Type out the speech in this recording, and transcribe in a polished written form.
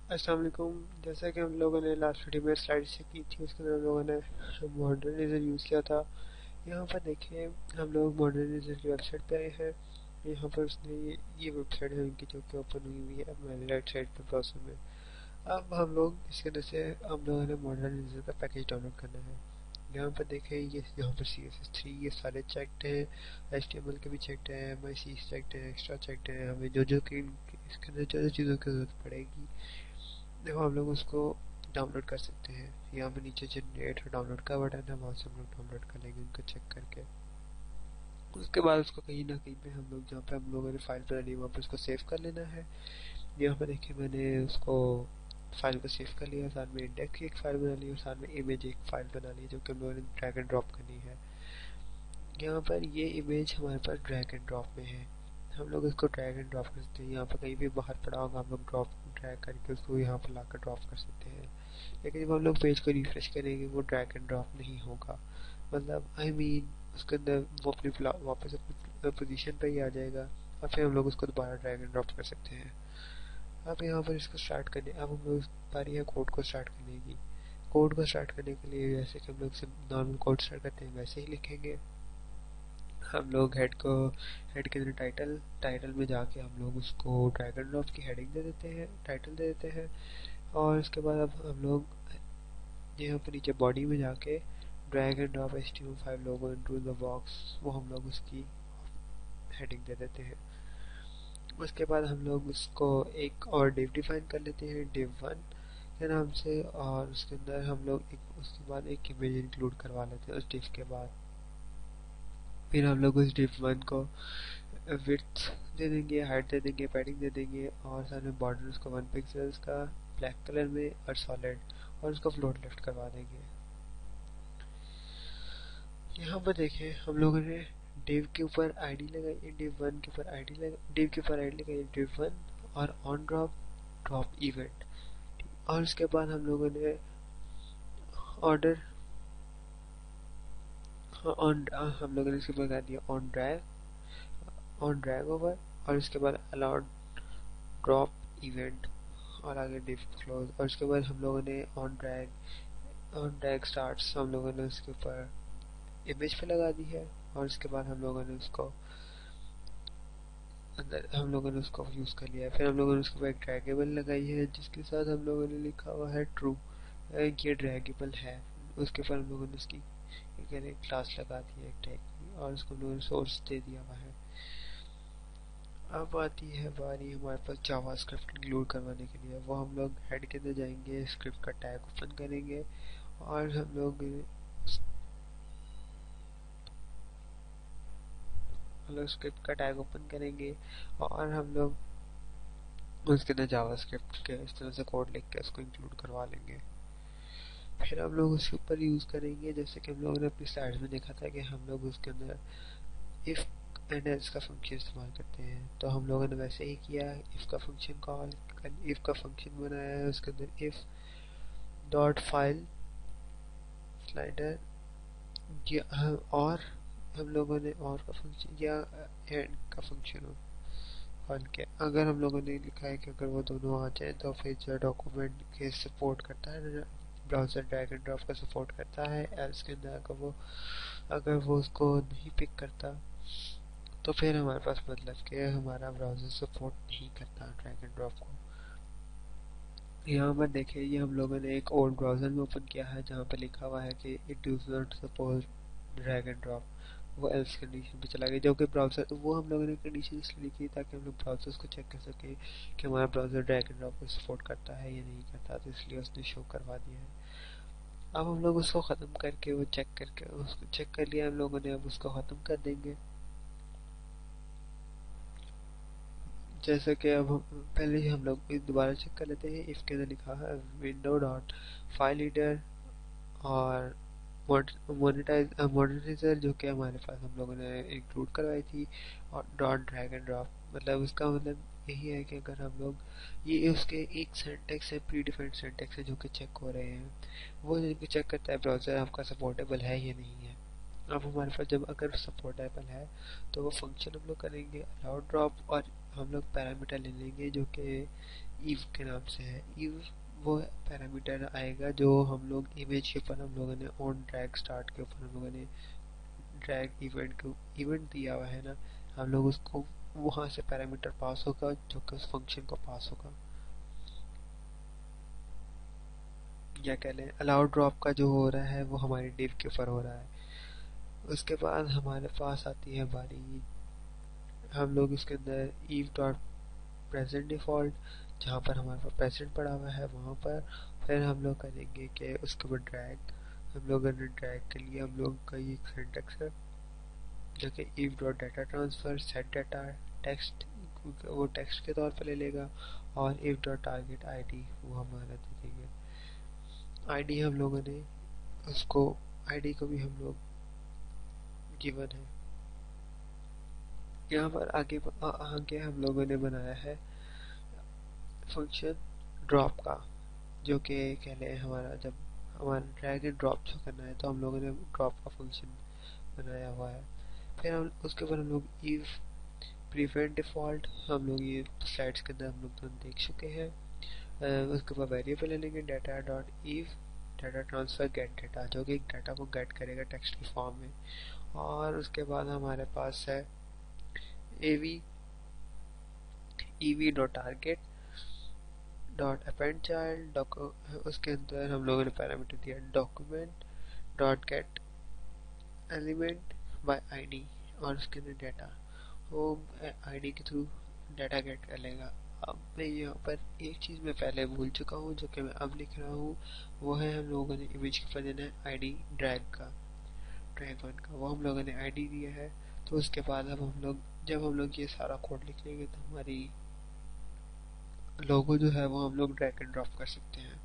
अस्सलाम वालेकुम। जैसा कि हम लोगों ने लास्ट वीडियो में स्लाइड से की थी, उसके अंदर हम लोगों ने मॉडर्नाइजर यूज़ किया था। यहाँ पर देखिए, हम लोग मॉडर्नाइजर की वेबसाइट पे आए हैं। यहाँ पर उसने ये वेबसाइट है उनकी, जो कि ओपन हुई हुई है हमारी राइट साइड पर ब्राउज़र में। अब हम लोग इसके अंदर से हम लोगों ने मॉडर्नाइजर का पैकेज डाउनलोड करना है। यहाँ पर देखें, ये यहाँ पर CSS3 ये सारे चेक्ड हैं, HTML के भी चेक्ड हैं, MICs चेक्ड हैं, एक्स्ट्रा चेक्ड हैं। हमें जो जो कि इसके अंदर जो जो चीज़ों की ज़रूरत पड़ेगी, देखो हम लोग उसको डाउनलोड कर सकते हैं। यहाँ पे नीचे जनरेट और डाउनलोड का बटन है, वहाँ से हम लोग डाउनलोड कर लेंगे उनको चेक करके। उसके बाद उसको कहीं ना कहीं पे हम लोग, जहाँ पे हम लोगों ने फाइल बना ली, वहाँ पे उसको सेव कर लेना है। यहाँ पे देखिए, मैंने उसको फाइल को सेव कर लिया, साथ में इंडेक्स की एक फाइल बना ली और साथ में इमेज एक फाइल बना ली, जो कि हम लोगों ने ड्रैग एंड ड्रॉप करनी है। यहाँ पर ये इमेज हमारे पास ड्रैग एंड ड्रॉप में है, हम लोग इसको ड्रैग एंड ड्रॉप कर सकते हैं। यहाँ पर कहीं भी बाहर पड़ा होगा, हम लोग ड्रॉप ड्रैग करके उसको यहाँ पर लाकर ड्रॉप कर सकते हैं। लेकिन जब हम लोग पेज को रिफ्रेश करेंगे, वो ड्रैग एंड ड्रॉप नहीं होगा। मतलब उसके अंदर वो अपनी वापस अपनी पोजीशन पे ही आ जाएगा, और फिर हम लोग उसको दोबारा ड्रैग एंड ड्रॉप कर सकते हैं। अब यहाँ पर इसको स्टार्ट करने, अब हम लोग बारी है कोड को स्टार्ट करने की। कोड को स्टार्ट करने के लिए जैसे कि हम लोग नॉर्मल कोड स्टार्ट करते हैं, वैसे ही लिखेंगे। हम लोग हेड के अंदर टाइटल में जाके हम लोग उसको ड्रैग एंड ड्रॉप की हेडिंग दे देते हैं, टाइटल दे देते हैं। और उसके बाद अब हम लोग यहाँ पर नीचे बॉडी में जाके drag and drop HTML5 logo into the box, वो हम लोग उसकी हेडिंग दे देते हैं। उसके बाद हम लोग उसको एक और डिव डिफाइन कर लेते हैं, div1 के नाम से। और उसके अंदर हम लोग उसके बाद एक इमेज इंक्लूड करवा लेते हैं उस डिव के बाद। फिर हम लोग उस div1 को विड्थ दे देंगे, हाइट दे देंगे, पैडिंग दे देंगे, और साथ में बॉर्डर उसको 1 पिक्सल्स का ब्लैक कलर में और सॉलिड, और उसको फ्लोट लेफ्ट करवा देंगे। यहाँ पर देखें, हम लोगों ने div के ऊपर आईडी लगाई, div1 के ऊपर आईडी लगा, div के ऊपर आईडी लगाई div1, और ऑन ड्रॉप ड्रॉप इवेंट। और उसके बाद हम लोगों ने ऑर्डर ऑन हम लोगों ने इसके ऊपर लगा दिया ऑन ड्रैग ओवर, और उसके बाद अलाउड ड्रॉप इवेंट, और आगे डिव क्लोज। और उसके बाद हम लोगों ने ऑन ड्रैग स्टार्ट्स हम लोगों ने उसके ऊपर इमेज पे लगा दी है। और उसके बाद हम लोगों ने उसको अंदर हम लोगों ने उसको यूज़ कर लिया है। फिर हम लोगों ने उसके ऊपर एक ड्रैगेबल लगाई है, जिसके साथ हम लोगों ने लिखा हुआ है ट्रू, ये ड्रैगेबल है। उसके ऊपर हम लोगों ने उसकी एक क्लास लगा दी है, एक टैग की, और उसको हम लोगों ने सोर्स दे दिया हुआ है। अब आती है बारी हमारे पास जावास्क्रिप्ट इंक्लूड करवाने के लिए। वो हम लोग हेड के अंदर जाएंगे, स्क्रिप्ट का टैग ओपन करेंगे, और हम लोग स्क्रिप्ट का टैग ओपन करेंगे, और हम लोग उसके अंदर जावास्क्रिप्ट के इस तरह से कोड लिख के उसको इंक्लूड करवा लेंगे। फिर हम लोग उसके ऊपर यूज़ करेंगे, जैसे कि हम लोगों ने अपनी स्लाइड्स में देखा था कि हम लोग उसके अंदर इफ़ एंड एल्स का फंक्शन इस्तेमाल करते हैं। तो हम लोगों ने वैसे ही किया, इफ़ का फंक्शन कॉल, इफ़ का फंक्शन बनाया है, उसके अंदर इफ़ डॉट फाइल स्लाइडर, और हम लोगों ने और का फंक्शन या एंड का फंक्शन कॉल किया। अगर हम लोगों ने लिखा है कि अगर वो दोनों आ जाए, तो फिर जो डॉक्यूमेंट के सपोर्ट करता है, ब्राउज़र ड्रैग एंड ड्रॉप का सपोर्ट करता है। एल्स के अंदर अगर वो उसको नहीं पिक करता, तो फिर हमारे पास मतलब कि हमारा ब्राउज़र सपोर्ट नहीं करता ड्रैग एंड ड्रॉप को। यहाँ पर देखिए, ये हम लोगों ने एक ओल्ड ब्राउज़र में ओपन किया है, जहाँ पर लिखा हुआ है कि it does not support drag and drop. वो एल्स कंडीशन पे चला गया, जो कि ब्राउज़र, वो हम लोगों ने कंडीशन इसलिए लिखी ताकि हम लोग ब्राउज़र्स को चेक कर सके कि हमारा ब्राउज़र ड्रैग एंड ड्रॉप को सपोर्ट करता है या नहीं करता, तो इसलिए उसने शो करवा दिया है। अब हम लोग उसको ख़त्म करके, वो चेक करके उसको चेक कर लिया हम लोगों ने, अब उसको ख़त्म कर देंगे। जैसे कि अब पहले ही हम लोग दोबारा चेक कर लेते हैं। इफ़ के अंदर लिखा है विंडो डॉट फाइल रीडर और मॉडर्नाइजर, जो कि हमारे पास हम लोगों ने इंक्लूड करवाई थी, और डॉट ड्रैग एंड ड्रॉप। मतलब उसका मतलब यही है कि अगर हम लोग ये उसके एक सेंटेक्स है, प्री डिफाइंड सेंटेक्स है, जो कि चेक हो रहे हैं, वो चेक करता है ब्राउज़र आपका सपोर्टेबल है या नहीं है। अब हमारे पास जब अगर सपोर्टेबल है, तो वो फंक्शन हम लोग करेंगे अलाउड ड्रॉप, और हम लोग पैरामीटर ले लेंगे, जो कि ईव के नाम से है। ईव वो पैरामीटर आएगा जो हम लोग इमेज के ऊपर हम लोगों ने ऑन ड्रैग स्टार्ट के ऊपर हम लोगों ने ड्रैग इवेंट को इवेंट दिया हुआ है ना, हम लोग उसको वहां से पैरामीटर पास होगा जो कि उस फंक्शन को पास होगा। या कह लें अलाउ ड्रॉप का जो हो रहा है वो हमारी डिव के ऊपर हो रहा है। उसके बाद हमारे पास आती है बारी, हम लोग इसके अंदर ईव डॉट प्रेजेंट डिफॉल्ट, जहाँ पर हमारे पास प्रेजेंट पड़ा हुआ है वहाँ पर फिर हम लोग करेंगे कि उसके ऊपर ड्रैग, हम लोग ड्रैग के लिए हम लोग का ये एक सिंटेक्स है जो कि ev dot data transfer set data text, वो टेक्स्ट के तौर पर ले लेगा, और ईव डॉट टारगेट आईडी वो हमारा दे देंगे। आईडी हम लोगों ने उसको आईडी को भी हम लोग गिवन है। यहाँ पर आगे हम लोगों ने बनाया है फंक्शन ड्रॉप का, जो कि कह लें हमारा जब हमारा ड्रैग एंड ड्रॉप जो करना है तो हम लोगों ने ड्रॉप का फंक्शन बनाया हुआ है। फिर हम उसके ऊपर हम लोग ईव प्रीवेंट डिफॉल्ट, हम लोग ये स्लाइड्स के अंदर हम लोग तो देख चुके हैं। उसके ऊपर वेरिएबल ले लेंगे data dot ev data transfer get data, जो कि डाटा को गेट करेगा टेक्स्ट की फॉर्म में। और उसके बाद हमारे पास है एवी ev dot target dot append child, उसके अंदर हम लोगों ने पैरामीटर दिया document dot get element by ID, और उसके अंदर डाटा वो आईडी के थ्रू डाटा गेट कर लेगा। अब मैं यहाँ पर एक चीज़ मैं पहले भूल चुका हूँ जो कि मैं अब लिख रहा हूँ, वो है हम लोगों ने इमेज के ऊपर देना है आईडी ड्रैग का, ड्रैग वन का, वो हम लोगों ने आईडी दिया है। तो उसके बाद अब हम लोग जब हम लोग ये सारा कोड लिख लेंगे तो हमारी लोगो जो है वो हम लोग ड्रैग एंड ड्रॉप कर सकते हैं।